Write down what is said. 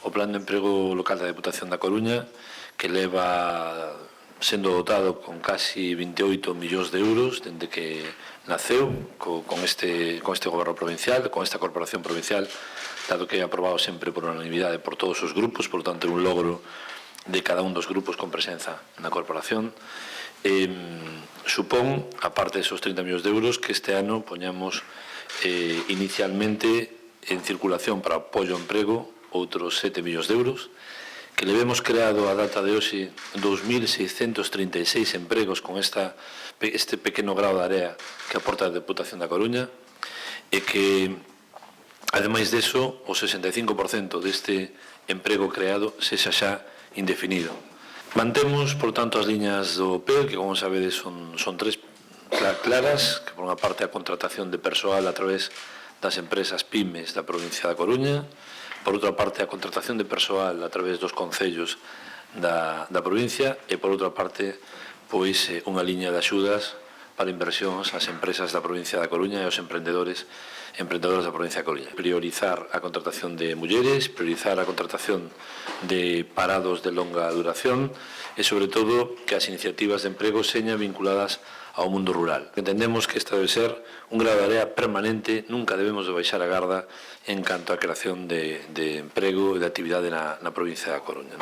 o Plan de Emprego Local da Deputación da Coruña, que leva sendo dotado con casi 28 millóns de euros dende que naceu con este goberno provincial, con esta corporación provincial, dado que é aprobado sempre por unanimidade por todos os grupos, por tanto é un logro de cada un dos grupos con presenza na corporación. Supón, aparte desos 30 millóns de euros, que este ano poñamos inicialmente en circulación para apoio ao emprego outros 7 millóns de euros, que levemos creado a data de hoxe 2.636 empregos con este pequeno grao de área que aporta a Deputación da Coruña, e que, ademais deso, o 65% deste emprego creado sexa xa indefinido. Mantemos, por tanto, as liñas do PEL, que, como sabedes, son tres claras, que por unha parte a contratación de persoal a través das empresas pymes da provincia da Coruña, por outra parte a contratación de persoal a través dos concellos da provincia e, por outra parte, pois unha liña de axudas para inversións ás empresas da provincia da Coruña e aos emprendedores da provincia da Coruña. Priorizar a contratación de mulleres, priorizar a contratación de parados de longa duración e, sobre todo, que as iniciativas de emprego señan vinculadas ao mundo rural. Entendemos que esta debe ser un grado de área permanente, nunca debemos de baixar a garda en canto á creación de emprego e de actividade na provincia da Coruña.